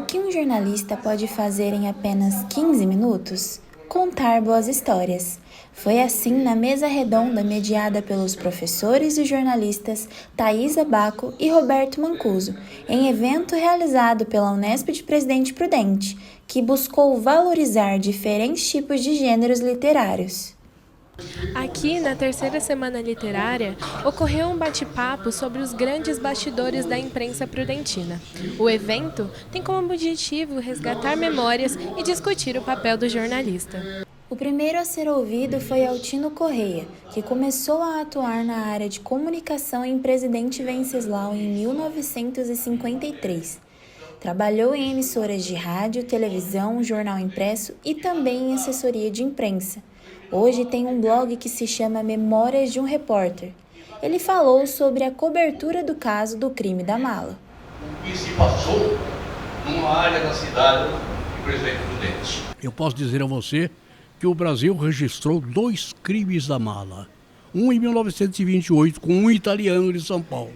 que um jornalista pode fazer em apenas 15 minutos? Contar boas histórias. Foi assim na mesa redonda mediada pelos professores e jornalistas Thaisa Baco e Roberto Mancuso, em evento realizado pela Unesp de Presidente Prudente, que buscou valorizar diferentes tipos de gêneros literários. Aqui, na terceira semana literária, ocorreu um bate-papo sobre os grandes bastidores da imprensa prudentina. O evento tem como objetivo resgatar memórias e discutir o papel do jornalista. O primeiro a ser ouvido foi Altino Correia, que começou a atuar na área de comunicação em Presidente Venceslau em 1953. Trabalhou em emissoras de rádio, televisão, jornal impresso e também em assessoria de imprensa. Hoje tem um blog que se chama Memórias de um Repórter. Ele falou sobre a cobertura do caso do crime da mala. O que se passou numa área da cidade de Presidente Prudente. Eu posso dizer a você que o Brasil registrou 2 crimes da mala. Um em 1928 com um italiano de São Paulo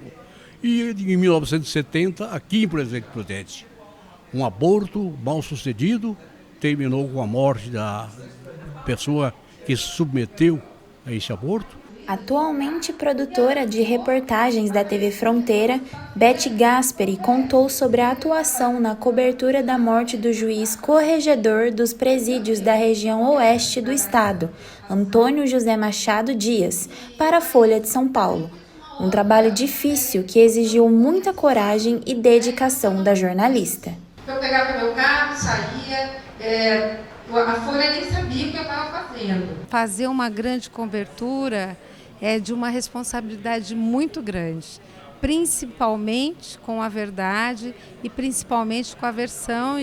e em 1970 aqui em Presidente Prudente. Um aborto mal sucedido terminou com a morte da pessoa que se submeteu a esse aborto. Atualmente produtora de reportagens da TV Fronteira, Beth Gasperi contou sobre a atuação na cobertura da morte do juiz corregedor dos presídios da região oeste do estado, Antônio José Machado Dias, para a Folha de São Paulo. Um trabalho difícil que exigiu muita coragem e dedicação da jornalista. Eu pegava meu carro, saía, a Folha nem sabia o que eu estava fazendo. Fazer uma grande cobertura é de uma responsabilidade muito grande, principalmente com a verdade e principalmente com a versão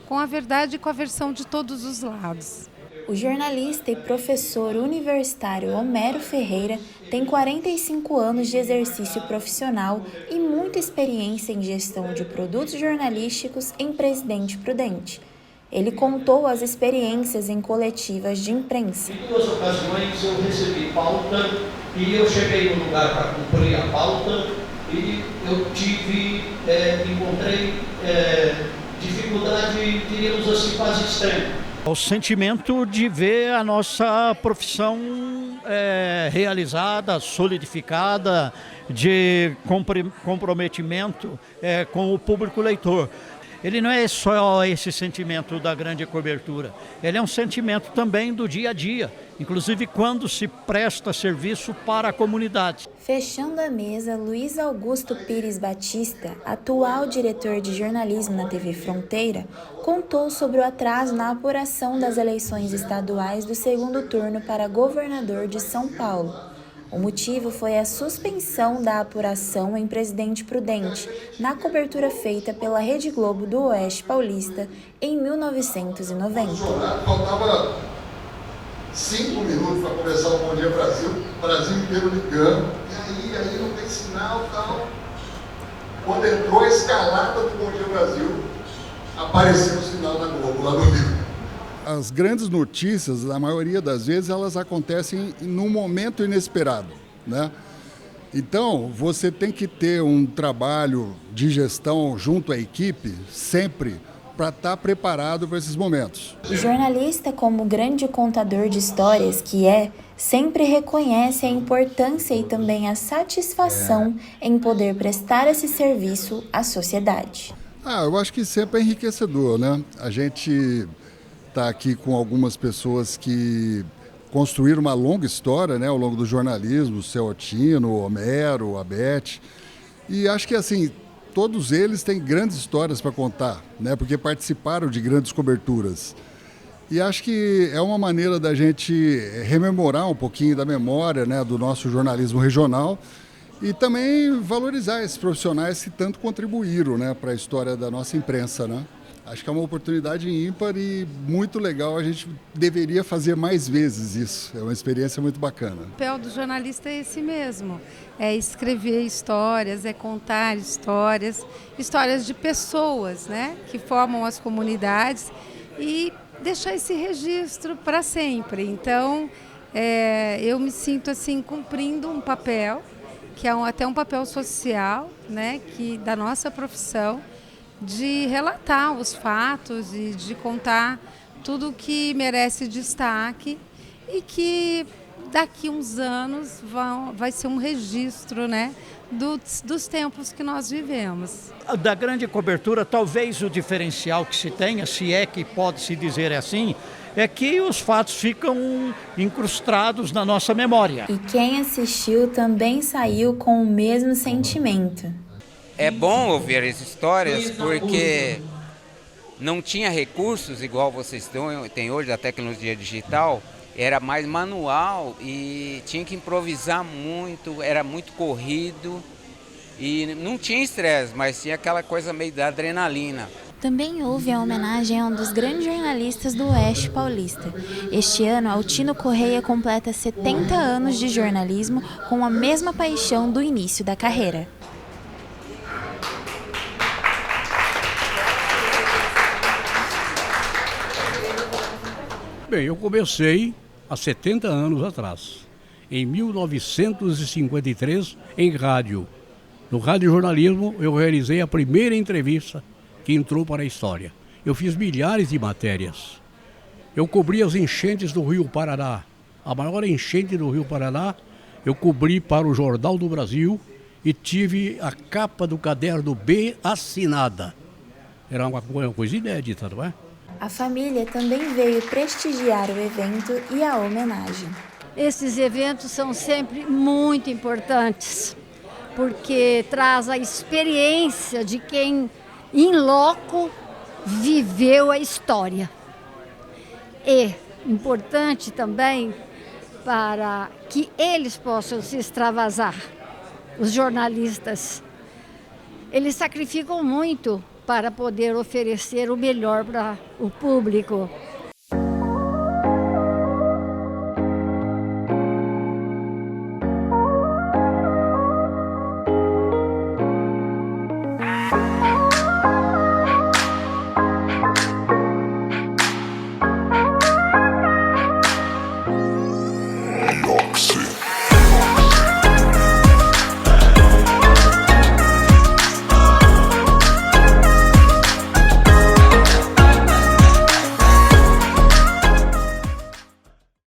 com a verdade e com a versão de todos os lados. O jornalista e professor universitário Homero Ferreira tem 45 anos de exercício profissional e muita experiência em gestão de produtos jornalísticos em Presidente Prudente. Ele contou as experiências em coletivas de imprensa. Em 2 ocasiões eu recebi pauta e eu cheguei no lugar para cumprir a pauta e eu encontrei dificuldade, diríamos assim, quase extrema. O sentimento de ver a nossa profissão realizada, solidificada, de comprometimento com o público leitor. Ele não é só esse sentimento da grande cobertura, ele é um sentimento também do dia a dia, inclusive quando se presta serviço para a comunidade. Fechando a mesa, Luiz Augusto Pires Batista, atual diretor de jornalismo na TV Fronteira, contou sobre o atraso na apuração das eleições estaduais do segundo turno para governador de São Paulo. O motivo foi a suspensão da apuração em Presidente Prudente, na cobertura feita pela Rede Globo do Oeste Paulista em 1990. Faltava 5 minutos para começar o Bom Dia Brasil, o Brasil inteiro ligando, e aí não tem sinal e tal. Quando entrou a escalada do Bom Dia Brasil, apareceu o sinal da Globo lá no Rio. As grandes notícias, a maioria das vezes, elas acontecem num momento inesperado, né? Então, você tem que ter um trabalho de gestão junto à equipe, sempre, para estar preparado para esses momentos. O jornalista, como grande contador de histórias que sempre reconhece a importância e também a satisfação em poder prestar esse serviço à sociedade. Eu acho que sempre é enriquecedor, né? A gente está aqui com algumas pessoas que construíram uma longa história, né, ao longo do jornalismo, o seu Altino, o Homero, a Beth. E acho que assim, todos eles têm grandes histórias para contar, né, porque participaram de grandes coberturas. E acho que é uma maneira da gente rememorar um pouquinho da memória, né, do nosso jornalismo regional e também valorizar esses profissionais que tanto contribuíram, né, para a história da nossa imprensa, né? Acho que é uma oportunidade ímpar e muito legal, a gente deveria fazer mais vezes isso, é uma experiência muito bacana. O papel do jornalista é esse mesmo, é escrever histórias, é contar histórias de pessoas, né, que formam as comunidades e deixar esse registro para sempre. Então, eu me sinto assim cumprindo um papel, que é até um papel social, né, da nossa profissão, de relatar os fatos e de contar tudo que merece destaque e que daqui uns anos vai ser um registro, né, dos tempos que nós vivemos. Da grande cobertura, talvez o diferencial que se tenha, se é que pode se dizer assim, é que os fatos ficam incrustados na nossa memória. E quem assistiu também saiu com o mesmo sentimento. É bom ouvir as histórias porque não tinha recursos igual vocês têm hoje, da tecnologia digital. Era mais manual e tinha que improvisar muito, era muito corrido e não tinha estresse, mas tinha aquela coisa meio da adrenalina. Também houve a homenagem a um dos grandes jornalistas do Oeste Paulista. Este ano, Altino Correia completa 70 anos de jornalismo com a mesma paixão do início da carreira. Bem, eu comecei há 70 anos atrás, em 1953, em rádio. No Rádio Jornalismo, eu realizei a primeira entrevista que entrou para a história. Eu fiz milhares de matérias. Eu cobri as enchentes do Rio Paraná. A maior enchente do Rio Paraná, eu cobri para o Jornal do Brasil e tive a capa do caderno B assinada. Era uma coisa inédita, não é? A família também veio prestigiar o evento e a homenagem. Esses eventos são sempre muito importantes, porque traz a experiência de quem, in loco, viveu a história. E importante também para que eles possam se extravasar. Os jornalistas, eles sacrificam muito para poder oferecer o melhor para o público.